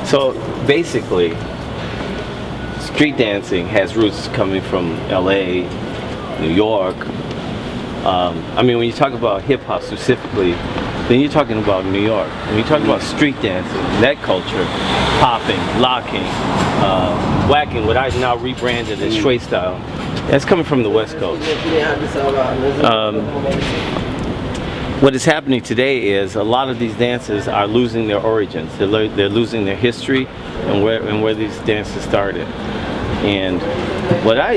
So basically, street dancing has roots coming from LA, New York. I mean, when you talk about hip hop specifically, then you're talking about New York. When you talk about street dancing, that culture, popping, locking, whacking, what I now rebranded as Shui style, that's coming from the West Coast. What is happening today is a lot of these dances are losing their origins. They're losing their history and where these dances started. And what I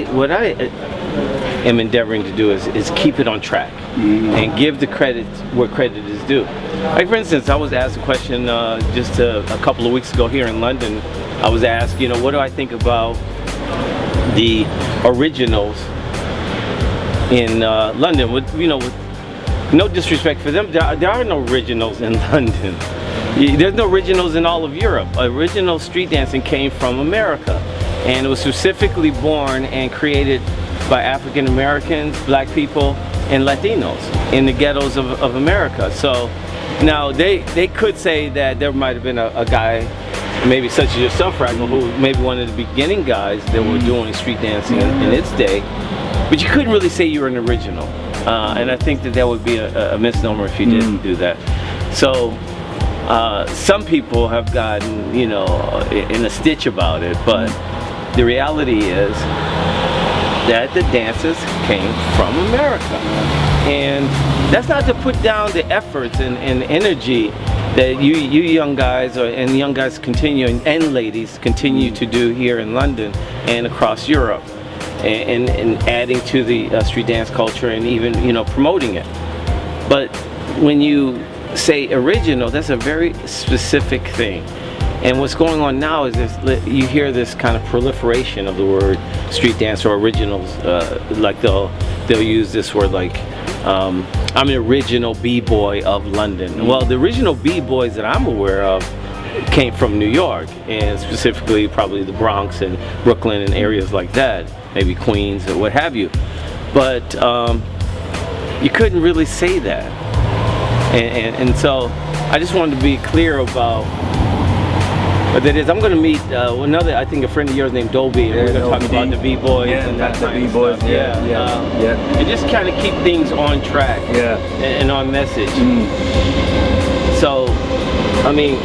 am endeavoring to do is keep it on track and give the credit where credit is due. Like for instance, I was asked a question just a couple of weeks ago here in London. I was asked, you know, what do I think about the originals in London? With no disrespect for them, there are no originals in London. There's no originals in all of Europe. Original street dancing came from America, and it was specifically born and created by African Americans, black people, and Latinos in the ghettos of America. So now they could say that there might have been a guy, maybe such as yourself, Ragnar, who maybe one of the beginning guys that were doing street dancing in its day, but you couldn't really say you were an original. And I think that would be a misnomer if you didn't do that. So some people have gotten, you know, in a stitch about it, but the reality is that the dances came from America. And that's not to put down the efforts and energy that you young guys and young guys continue and ladies continue to do here in London and across Europe. And adding to the street dance culture and even, you know, promoting it. But when you say original, that's a very specific thing. And what's going on now is you hear this kind of proliferation of the word street dance or originals. Like they'll use this word like, I'm an original b-boy of London. Well, the original b-boys that I'm aware of came from New York, and specifically probably the Bronx and Brooklyn and areas like that, maybe Queens or what have you. But you couldn't really say that, and so I just wanted to be clear about what that is. I'm going to meet another, I think a friend of yours named Dolby, and we're going to talk about the b-boys and that kind of stuff. And just kind of keep things on track and on message. So I mean,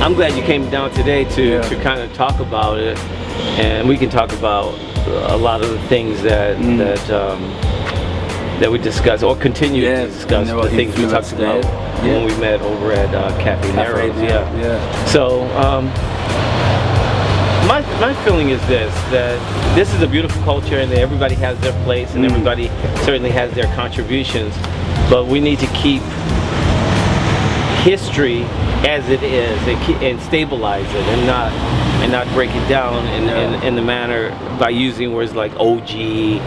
I'm glad you came down today to kind of talk about it, and we can talk about a lot of the things that that we discussed or continue to discuss, the things we talked about when we met over at Cafe Narrows. So my feeling is that this is a beautiful culture, and that everybody has their place, and everybody certainly has their contributions, but we need to keep history as it is and stabilize it and not break it down in the manner by using words like OG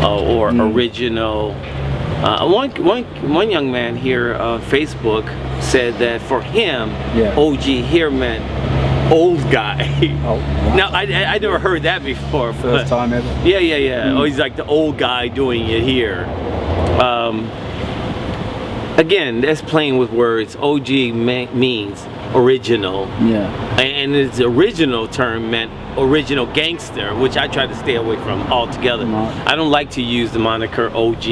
or original. One young man here on Facebook said that for him, OG here meant old guy. Now I never heard that before. First time ever. Oh, he's like the old guy doing it here. Again, that's playing with words. OG means original. And its original term meant original gangster, which I try to stay away from altogether. I don't like to use the moniker OG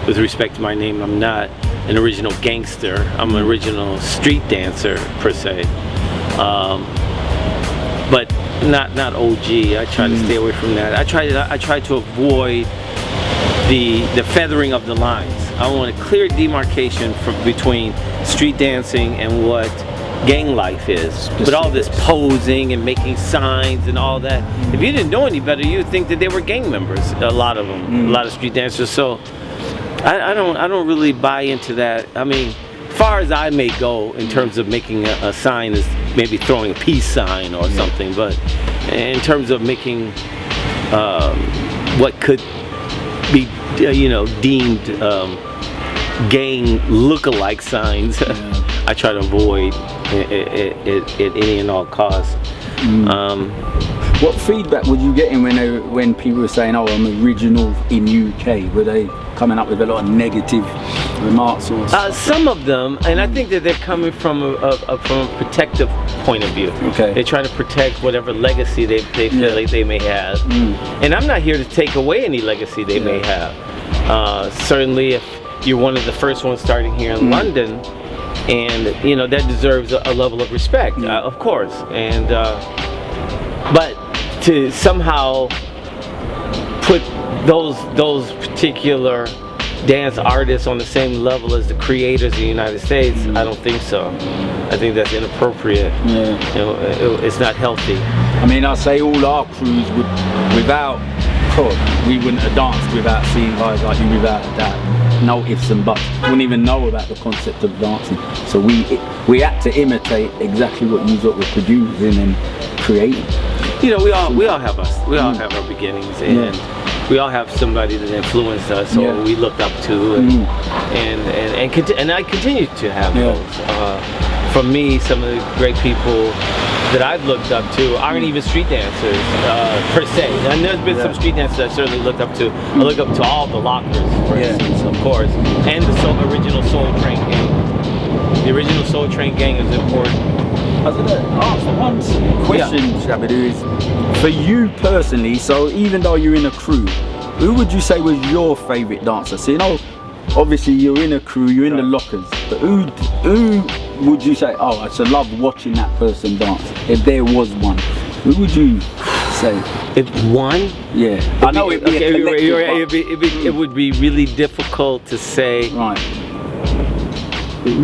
with respect to my name. I'm not an original gangster. I'm an original street dancer per se. But not OG. I try to stay away from that. I try to avoid the feathering of the lines. I want a clear demarcation between street dancing and what gang life is. But all this posing and making signs and all that, if you didn't know any better, you'd think that they were gang members. A lot of them, a lot of street dancers. So I don't really buy into that. I mean, far as I may go in terms of making a sign is maybe throwing a peace sign or something, but in terms of making what could be deemed gang look-alike signs. I try to avoid at any and all costs. What feedback were you getting when people were saying, "Oh, I'm original in UK"? Were they coming up with a lot of negative remarks or stuff? Some of them, and I think that they're coming from a protective point of view. Okay. They try to protect whatever legacy they feel like they may have. And I'm not here to take away any legacy they may have. Certainly, if you're one of the first ones starting here in London, and that deserves a level of respect, of course. And but to somehow put those particular dance artists on the same level as the creators of the United States, I don't think so. I think that's inappropriate. It's not healthy. I mean, I say all our crews would, we wouldn't have danced without seeing guys like you, without that. No ifs and buts. Wouldn't even know about the concept of dancing. So we had to imitate exactly what you were producing and creating. We all have our beginnings, and we all have somebody that influenced us or we looked up to, and I continue to have those. For me, some of the great people that I've looked up to aren't even street dancers per se. And there's been some street dancers I certainly looked up to. I look up to all the Lockers, for instance, of course, and the original Soul Train gang. The original Soul Train gang is important. I was going to ask one question, Shabba, is for you personally. So even though you're in a crew, who would you say was your favourite dancer? So obviously you're in a crew, you're in the Lockers, but who would you say, oh, I should love watching that person dance? If there was one, who would you say? If one? Yeah. I know it'd be it would be really difficult to say. Right.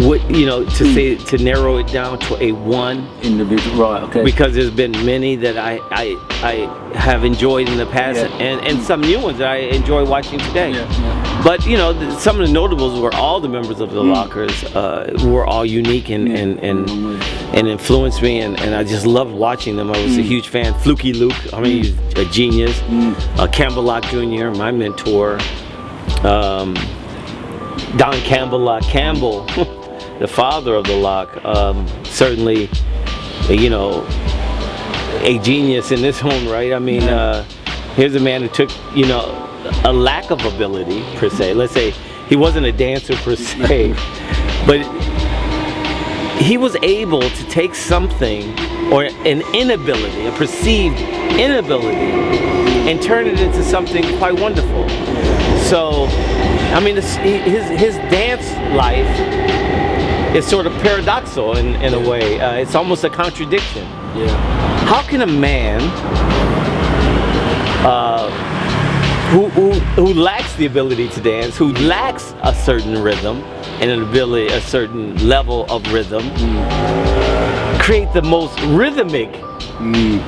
What to narrow it down to a one individual, right? Okay. Because there's been many that I have enjoyed in the past, and some new ones that I enjoy watching today. But some of the notables were all the members of the Lockers were all unique and influenced me, and I just loved watching them. I was a huge fan. Fluky Luke, I mean, he's a genius. Campbell Lock Jr., my mentor. Don Campbell Campbell, the father of the Lock, certainly, a genius in his own right. I mean, here's a man who took, a lack of ability per se. Let's say he wasn't a dancer per se, but he was able to take something or an inability, a perceived inability, and turn it into something quite wonderful. So, I mean, his dance life is sort of paradoxical in a way. It's almost a contradiction. How can a man who lacks the ability to dance, who lacks a certain rhythm and a certain level of rhythm, create the most rhythmic,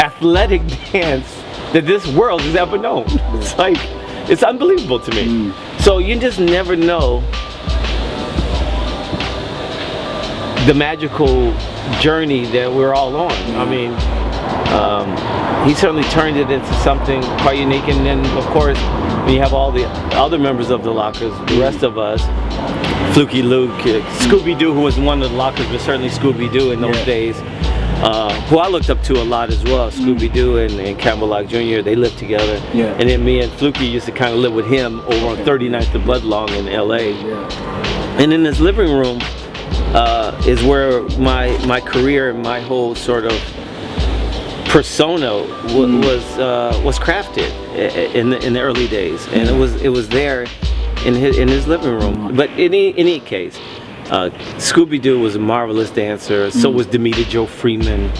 athletic dance that this world has ever known? It's unbelievable to me. So you just never know the magical journey that we're all on. I mean, he certainly turned it into something quite unique. And then, of course, when you have all the other members of the Lockers, the rest of us, Fluky Luke, Scooby-Doo, who was one of the Lockers, but certainly Scooby-Doo in those days, who I looked up to a lot as well. Scooby-Doo and Campbell Lock Jr., they lived together. And then me and Fluky used to kind of live with him over on 39th and Bloodlong in LA. And in his living room is where my career and my whole sort of persona was crafted in the early days. And it was there in his living room. But in any case, Scooby-Doo was a marvelous dancer, so was Demeter Joe Freeman,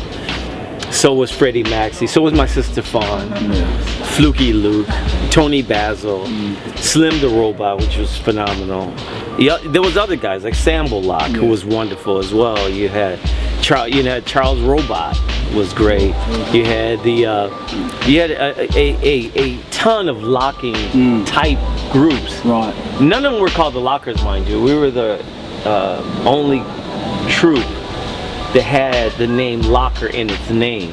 so was Freddie Maxey, so was my sister Fawn, Fluky Luke, Tony Basil, Slim the Robot, which was phenomenal. There was other guys like Sambo Lock, who was wonderful as well. You had Charles Robot was great. You had a ton of locking type groups. None of them were called the Lockers, mind you. We were the only troupe that had the name Locker in its name,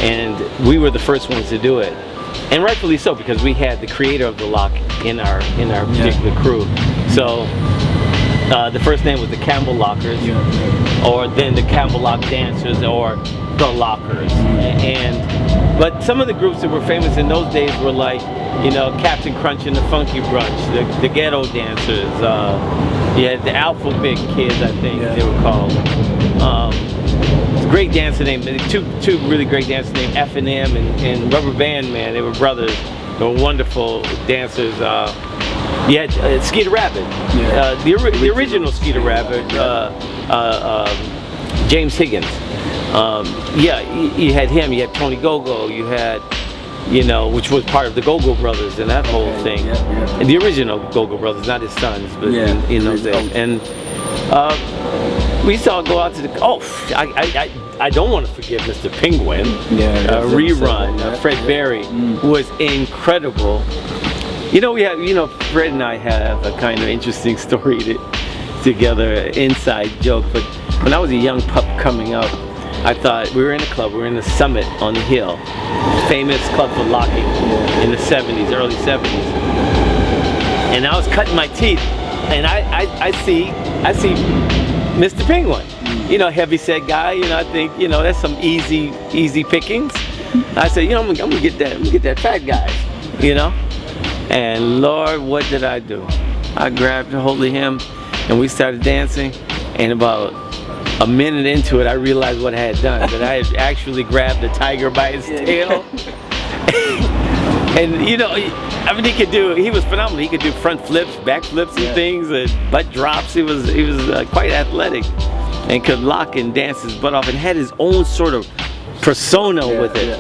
and we were the first ones to do it. and rightfully so, because we had the creator of the lock in our particular crew. So the first name was the Campbell Lockers, or then the Campbell Lock Dancers, or the Lockers. But some of the groups that were famous in those days were like, you know, Captain Crunch and the Funky Brunch, the Ghetto Dancers. The Alphabet Kids, I think they were called. Great dancer name, two really great dancers named F&M and Rubber Band Man. They were brothers. They were wonderful dancers. You had Skeeter Rabbit, the original Skeeter Rabbit, James Higgins. You had him. You had Tony Go-Go. You had, you know, which was part of the Go-Go Brothers and that whole thing. And the original Go-Go Brothers, not his sons, but in those days. And we used to all go out to the. I don't want to forget Mr. Penguin. Rerun. Fred Berry was incredible. You know, Fred and I have a kind of interesting story together, inside joke. But when I was a young pup coming up, I thought we were in a club. We were in the Summit on the Hill, famous club for locking in the '70s, early '70s. And I was cutting my teeth, and I see Mr. Penguin. You know, heavy set guy. You know, I think, you know, that's some easy pickings. I said, you know, I'm gonna get that fat guy. You know. And Lord, what did I do? I grabbed a hold of him and we started dancing, and about a minute into it I realized what I had done, that I had actually grabbed the tiger by his tail. And you know, I mean, he was phenomenal. He could do front flips, back flips and things, and butt drops. He was quite athletic and could lock and dance his butt off and had his own sort of persona with it.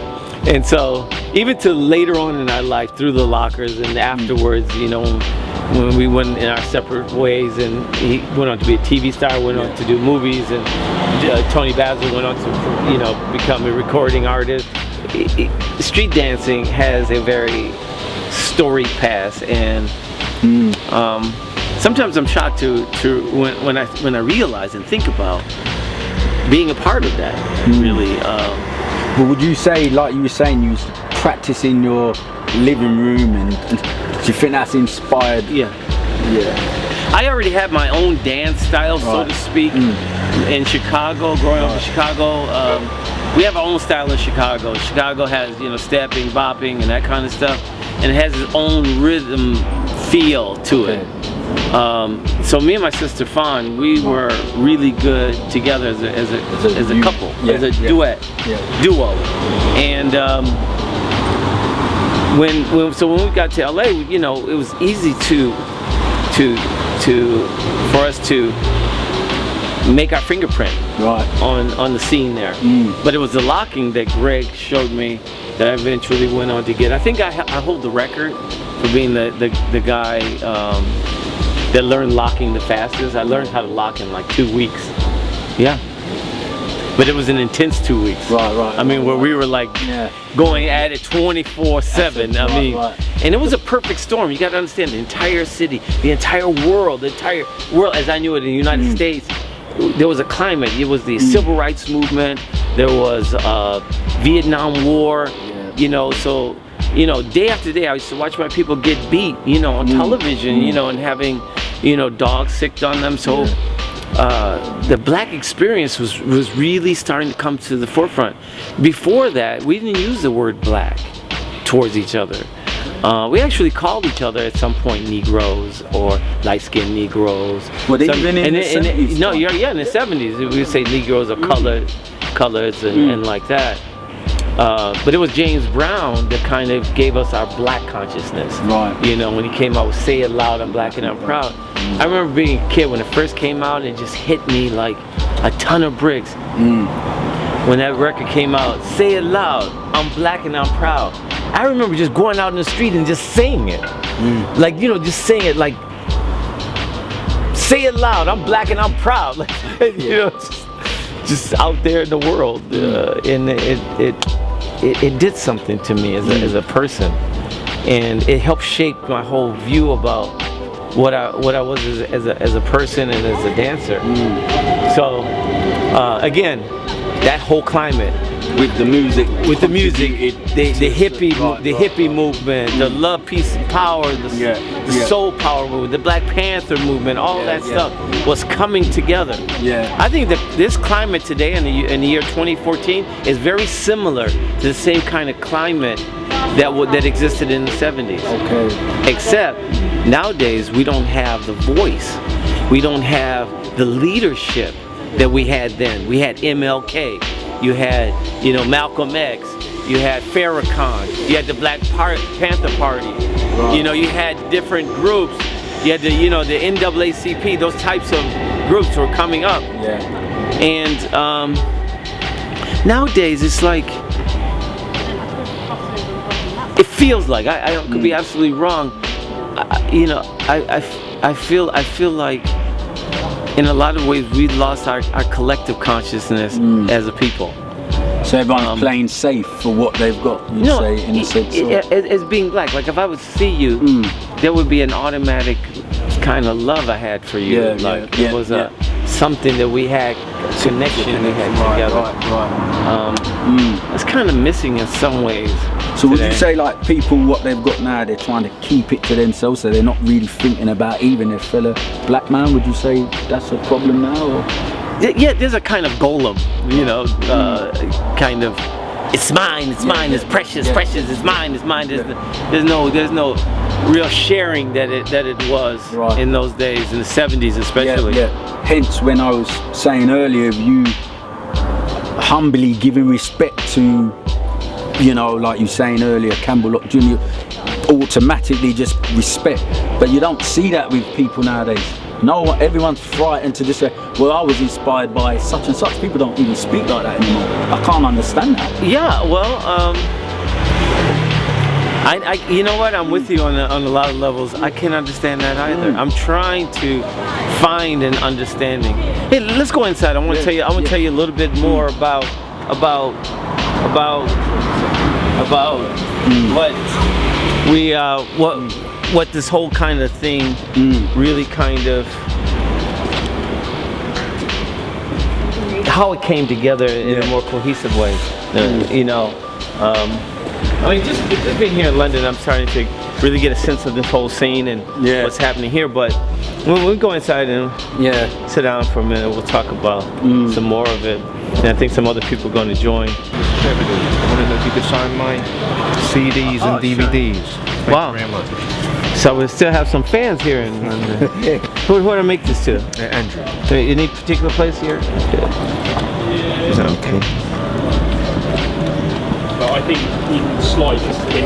And so, even to later on in our life, through the Lockers and afterwards, you know, when we went in our separate ways, and he went on to be a TV star, went on to do movies, and Tony Basil went on to, you know, become a recording artist. Street dancing has a very storied past, and sometimes I'm shocked to when I realize and think about being a part of that. Really. But would you say, like you were saying, you was practicing your living room, and do you think that's inspired? I already had my own dance style, so to speak, in Chicago. Growing up in Chicago, we have our own style in Chicago. Chicago has, you know, stepping, bopping, and that kind of stuff, and it has its own rhythm feel to it. So me and my sister Fawn, we were really good together as a couple, as a duo. And when we got to LA, you know, it was easy for us to make our fingerprint on the scene there. But it was the locking that Greg showed me that I eventually went on to get. I think I hold the record for being the guy that learned locking the fastest. I learned how to lock in like 2 weeks. But it was an intense 2 weeks. I mean, where we were like going at it 24/7. And it was a perfect storm. You got to understand, the entire city, the entire world as I knew it in the United States, there was a climate. It was the civil rights movement. There was Vietnam War. You know, so, you know, day after day I used to watch my people get beat, you know, on television, you know, and having, you know, dogs sicked on them. So the black experience was really starting to come to the forefront. Before that, we didn't use the word black towards each other. We actually called each other at some point Negroes or light-skinned Negroes. Even in the 70s? No, in the 70s we would say Negroes or coloreds and like that. But it was James Brown that kind of gave us our black consciousness. You know, when he came out with "Say It Loud, I'm Black and I'm Proud." I remember being a kid when it first came out, and it just hit me like a ton of bricks. When that record came out, "Say It Loud, I'm Black and I'm Proud." I remember just going out in the street and just saying it. Like, you know, just saying it like, "Say it loud, I'm black and I'm proud." Like, you know, just out there in the world. And it did something to me as a person, and it helped shape my whole view about what I was as a person and as a dancer. So again, that whole climate, with the music, the hippie movement, the love, peace, and power, the soul power movement, the Black Panther movement, all that stuff was coming together. Yeah. I think that this climate today in the year 2014 is very similar to the same kind of climate that existed in the 70s. Okay. Except nowadays we don't have the voice, we don't have the leadership that we had then. We had MLK, you had Malcolm X, you had Farrakhan, you had the Black Panther Party, Right. You had different groups, you had the the NAACP, those types of groups were coming up. Yeah. And nowadays it's like, it feels like, I could be absolutely wrong, I feel like in a lot of ways we lost our collective consciousness as a people. So everyone's playing safe for what they've got, you'd say, in a sense. As being black, like if I would see you, there would be an automatic kind of love I had for you. It was something that we had, connection we had together. Right. It's kind of missing in some ways. So would you say like people, what they've got now, they're trying to keep it to themselves, so they're not really thinking about even their fellow black man? Would you say that's a problem now? Or? Yeah, there's a kind of golem, kind of, it's mine, it's precious, it's mine. There's no real sharing that it was in those days, in the 70s especially. Yeah. Hence when I was saying earlier of you humbly giving respect to, like you saying earlier, Campbell Lock Jr., automatically just respect. But you don't see that with people nowadays. No, everyone's frightened to just say, well, I was inspired by such and such. People don't even speak like that anymore. I can't understand that. Yeah, well, you know what? I'm with you on a lot of levels. I can't understand that either. I'm trying to find an understanding. Hey, let's go inside. I want to tell you. I want to tell you a little bit more about what this whole kind of thing really kind of, how it came together in a more cohesive way. I mean, just being here in London, I'm starting to really get a sense of this whole scene and what's happening here. But when we go inside and sit down for a minute, we'll talk about some more of it. And I think some other people are going to join. I want to know if you could sign my CDs and DVDs. Wow. Thank you very much. So we still have some fans here in London. Who do I make this to? Andrew. Any particular place here? Is that okay? But I think you can slide just in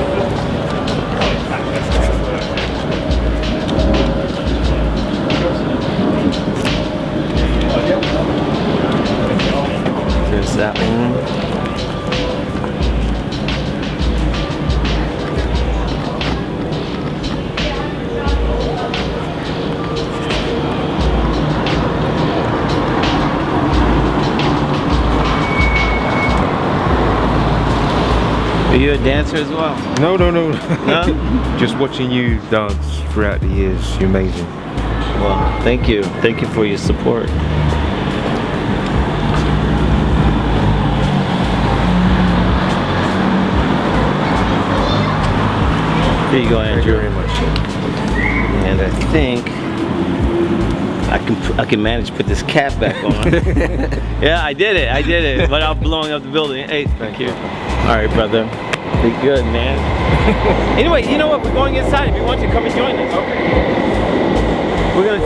There's that one. Are you a dancer as well? No. No? Just watching you dance throughout the years, you're amazing. Well, thank you. Thank you for your support. Here you go, Andrew. Thank you very much. And I think I can manage to put this cap back on. Yeah, I did it without blowing up the building. Hey, thank you. All right, brother. Be good, man. Anyway, you know what? We're going inside. If you want to, come and join us. Okay. We're gonna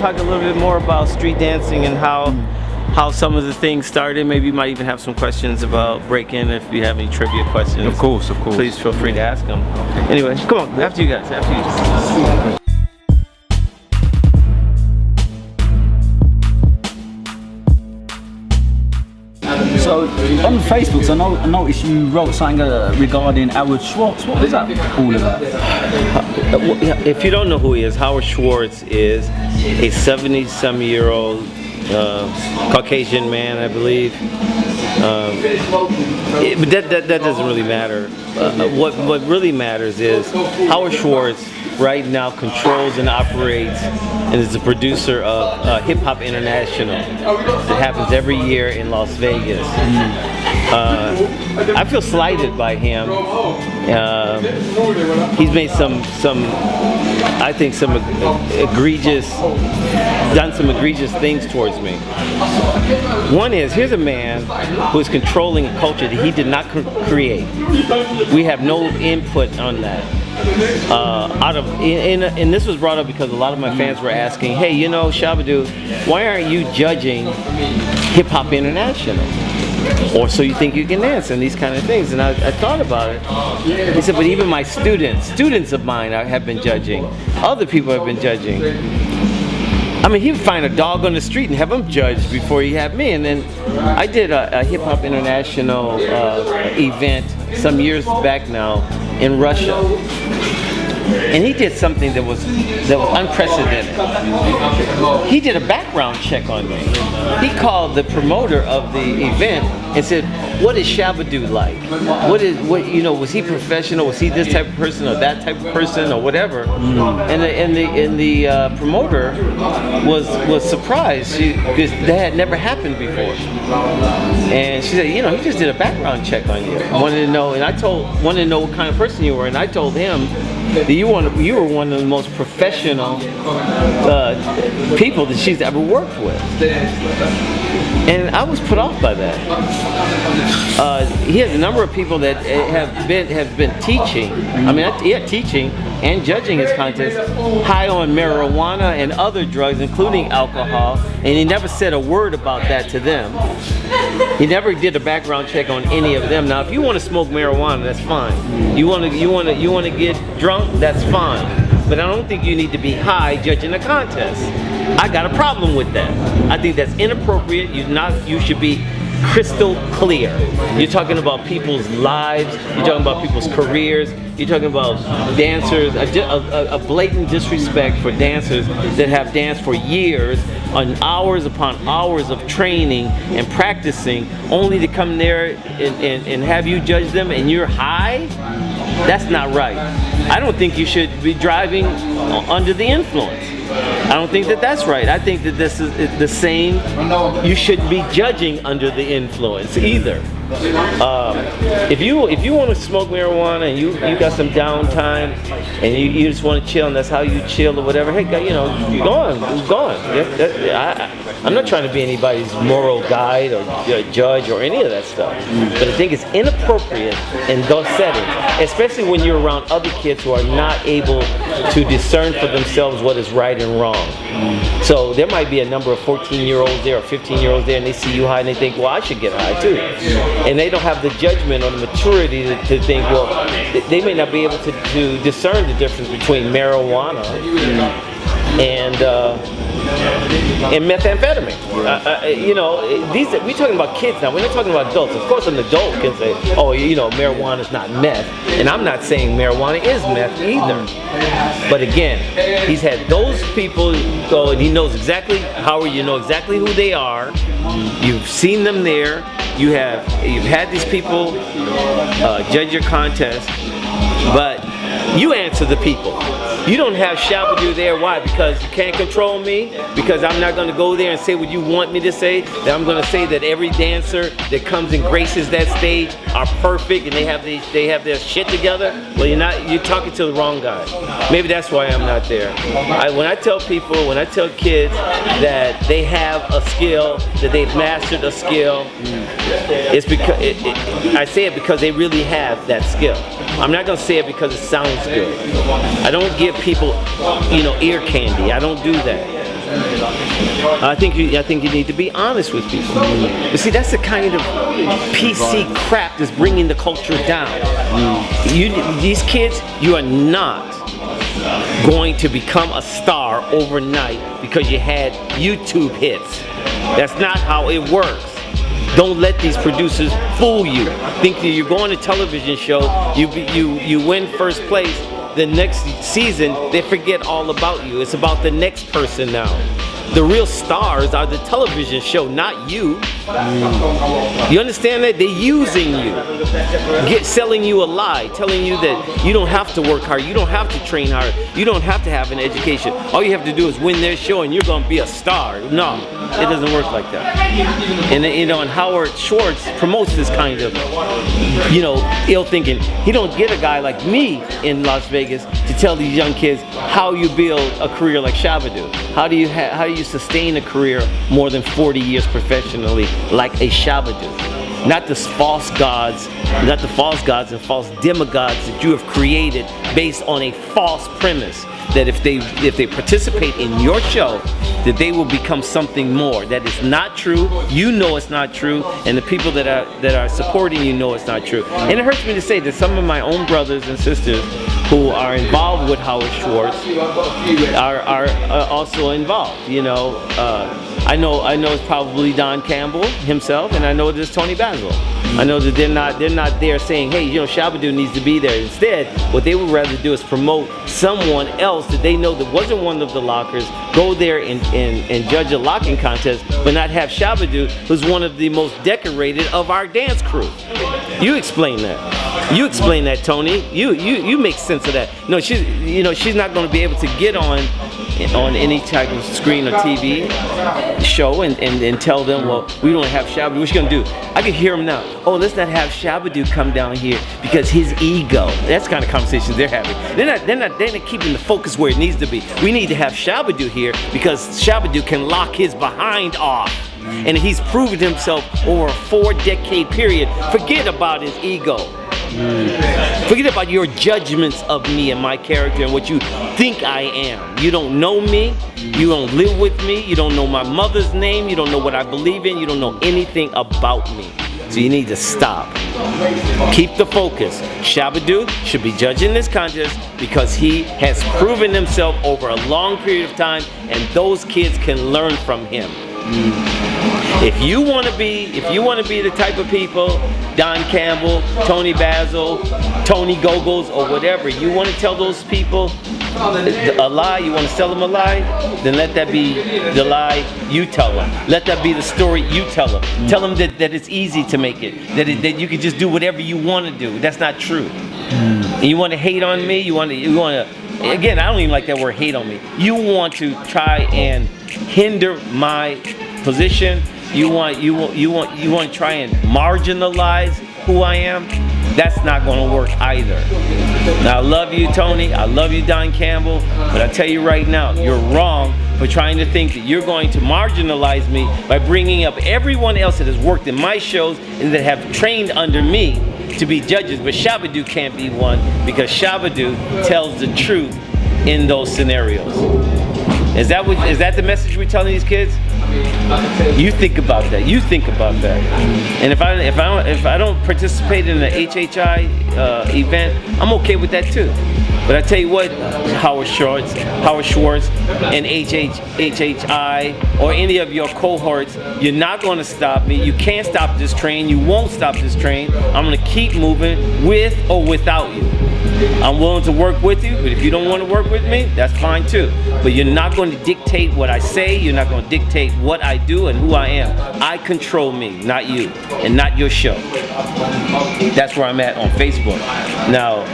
talk a little bit more about street dancing and how some of the things started. Maybe you might even have some questions about Breakin. If you have any trivia questions, Of course. please feel free to ask them. Anyway, come on. After you guys. So on Facebook, I noticed you wrote something regarding Howard Schwartz. What was that all about? If you don't know who he is, Howard Schwartz is a 70-some-year-old Caucasian man, I believe. But that doesn't really matter. What really matters is Howard Schwartz right now controls and operates and is the producer of Hip Hop International that happens every year in Las Vegas. I feel slighted by him. He's made some I think some done some egregious things towards me. One is, here's a man who is controlling a culture that he did not create. We have no input on that. And this was brought up because a lot of my fans were asking, hey, you know, Shabba, why aren't you judging Hip Hop International? Or so you think you can dance and these kind of things. And I thought about it. He said, but even my students of mine have been judging. Other people have been judging. I mean, he would find a dog on the street and have him judged before he had me. And then I did a Hip Hop International event some years back now in Russia. And he did something that was unprecedented. He did a background check on me. He called the promoter of the event and said, "What is Shabba like? Was he professional? Was he this type of person or that type of person or whatever?" And the promoter was surprised because that had never happened before. And she said, "You know, he just did a background check on you. Wanted to know." And wanted to know what kind of person you were. And I told him that you were one of the most professional people that she's ever worked with. And I was put off by that. He has a number of people that have been teaching. I mean, teaching and judging his contests high on marijuana and other drugs, including alcohol, and he never said a word about that to them. He never did a background check on any of them. Now, if you want to smoke marijuana, that's fine. You want to get drunk, that's fine. But I don't think you need to be high judging a contest. I got a problem with that. I think that's inappropriate. You should be crystal clear. You're talking about people's lives. You're talking about people's careers. You're talking about dancers. A blatant disrespect for dancers that have danced for years on hours upon hours of training and practicing, only to come there and have you judge them and you're high. That's not right. I don't think you should be driving under the influence. I don't think that that's right. I think that this is the same. You shouldn't be judging under the influence either. If you want to smoke marijuana and you got some downtime and you just want to chill and that's how you chill or whatever, hey, you know, you're gone. I'm not trying to be anybody's moral guide or judge or any of that stuff. But I think it's inappropriate in those settings, especially when you're around other kids who are not able to discern for themselves what is right and wrong. So there might be a number of 14-year-olds there or 15-year-olds there and they see you high and they think, well, I should get high too. And they don't have the judgment or the maturity to think, well, they may not be able to discern the difference between marijuana and methamphetamine. You know, we're talking about kids now. We're not talking about adults. Of course, an adult can say, oh, you know, marijuana is not meth. And I'm not saying marijuana is meth either. But again, he's had those people go, and he knows exactly, Howard, you know exactly who they are. You've seen them there. You've had these people judge your contest, but you answer the people. You don't have Shabba there. Why? Because you can't control me? Because I'm not going to go there and say what you want me to say? That I'm going to say that every dancer that comes and graces that stage are perfect and they have their shit together? Well, you're talking to the wrong guy. Maybe that's why I'm not there. When I tell kids that they have a skill, that they've mastered a skill, it's because I say it because they really have that skill. I'm not going to say it because it sounds good. I don't give people, you know, ear candy. I don't do that. I think you need to be honest with people. But see, that's the kind of PC crap that's bringing the culture down. These kids, you are not going to become a star overnight because you had YouTube hits. That's not how it works. Don't let these producers fool you. Think that you're going to a television show, you win first place, the next season they forget all about you. It's about the next person now. The real stars are the television show, not you. You understand that? They're using you, selling you a lie, telling you that you don't have to work hard, you don't have to train hard, you don't have to have an education. All you have to do is win their show and you're going to be a star. No, it doesn't work like that. And you know, and Howard Schwartz promotes this kind of, you know, ill thinking. He don't get a guy like me in Las Vegas to tell these young kids how you build a career like Shabba do. How do you sustain a career more than 40 years professionally like a Shabba do? Not the false gods, not the false gods and false demigods that you have created based on a false premise that if they participate in your show, that they will become something more. That is not true. You know it's not true, and the people that are supporting you know it's not true. And it hurts me to say that some of my own brothers and sisters who are involved with Howard Schwartz are also involved. You know, I know it's probably Don Campbell himself, and I know there's Tony Basil. I know that they're not there saying, hey, you know, Shabba needs to be there. Instead, what they would rather do is promote someone else that they know that wasn't one of the lockers, go there and judge a locking contest, but not have Shabba who's one of the most decorated of our dance crew. You explain that. You explain that, Tony. You make sense of that. No, she's not going to be able to get on any type of screen or TV show and tell them, well, we don't have Shabba. What you gonna do? I can hear him now. Oh, let's not have Shabba come down here because his ego. That's the kind of conversations they're having. They're not keeping the focus where it needs to be. We need to have Shabba here because Shabba can lock his behind off. And he's proven himself over a 4-decade period. Forget about his ego. Forget about your judgments of me and my character and what you think I am. You don't know me, you don't live with me, you don't know my mother's name, you don't know what I believe in, you don't know anything about me. So you need to stop. Keep the focus. Shabba should be judging this contest because he has proven himself over a long period of time and those kids can learn from him. If you want to be the type of people, Don Campbell, Tony Basil, Tony Gogos, or whatever, you want to tell those people a lie, you want to sell them a lie, then let that be the lie you tell them. Let that be the story you tell them. Tell them that it's easy to make it, that you can just do whatever you want to do. That's not true. And you want to hate on me, you want to, again, I don't even like that word hate on me. You want to try and hinder my position. You want to try and marginalize who I am. That's not going to work either. Now, I love you, Tony. I love you, Don Campbell. But I tell you right now, you're wrong for trying to think that you're going to marginalize me by bringing up everyone else that has worked in my shows and that have trained under me to be judges. But Shabba can't be one because Shabba tells the truth in those scenarios. Is that the message we're telling these kids? You think about that. You think about that. And if I don't participate in the HHI event, I'm okay with that too. But I tell you what, Howard Schwartz, and HHI, or any of your cohorts, you're not going to stop me. You can't stop this train. You won't stop this train. I'm going to keep moving with or without you. I'm willing to work with you, but if you don't want to work with me, that's fine too. But you're not going to dictate what I say. You're not going to dictate what I do and who I am. I control me, not you, and not your show. That's where I'm at on Facebook. Now,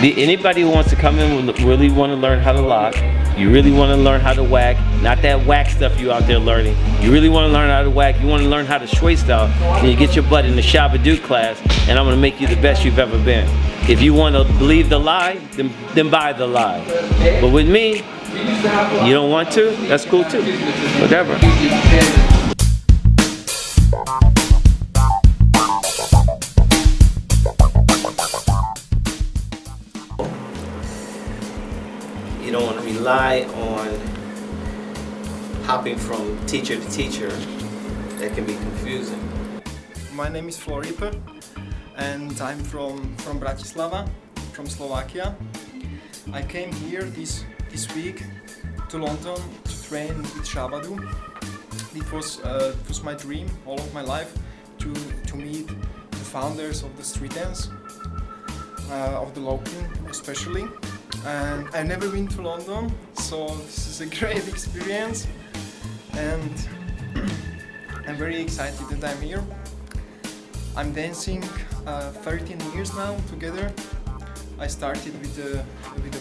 anybody who wants to come in and really want to learn how to lock, you really want to learn how to whack, not that whack stuff you out there learning. You really want to learn how to whack, you want to learn how to sway style, then you get your butt in the Shabba class, and I'm going to make you the best you've ever been. If you want to believe the lie, then buy the lie. But with me, you don't want to, that's cool too. Whatever. You don't want to rely on hopping from teacher to teacher. That can be confusing. My name is Floripe and I'm from Bratislava, from Slovakia. I came here this week to London to train with Shabba. It was my dream all of my life to meet the founders of the street dance, of the locking especially. And I've never been to London, so this is a great experience. and I'm very excited that I'm here. I'm dancing 13 years now together. I started with the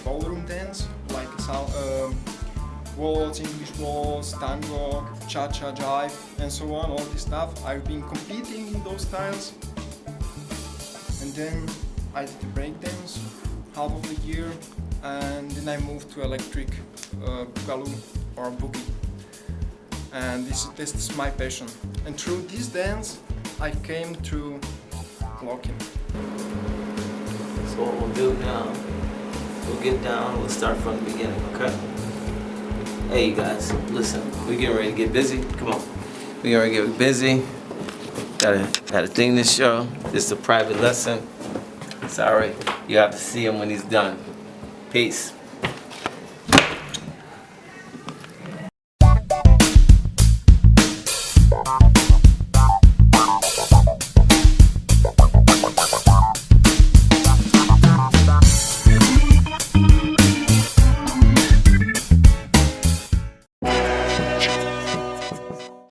ballroom dance, like waltz, English waltz, tango, cha-cha, jive, and so on, all this stuff. I've been competing in those styles. And then I did the break dance half of the year, and then I moved to electric boogaloo or boogie. And this is my passion. And through this dance, I came to locking. So what we'll do now, we'll get down, we'll start from the beginning, okay? Hey you guys, listen, we're getting ready to get busy. Come on. We're getting ready to get busy. Got a thing to show. This is a private lesson. Sorry, you have to see him when he's done. Peace.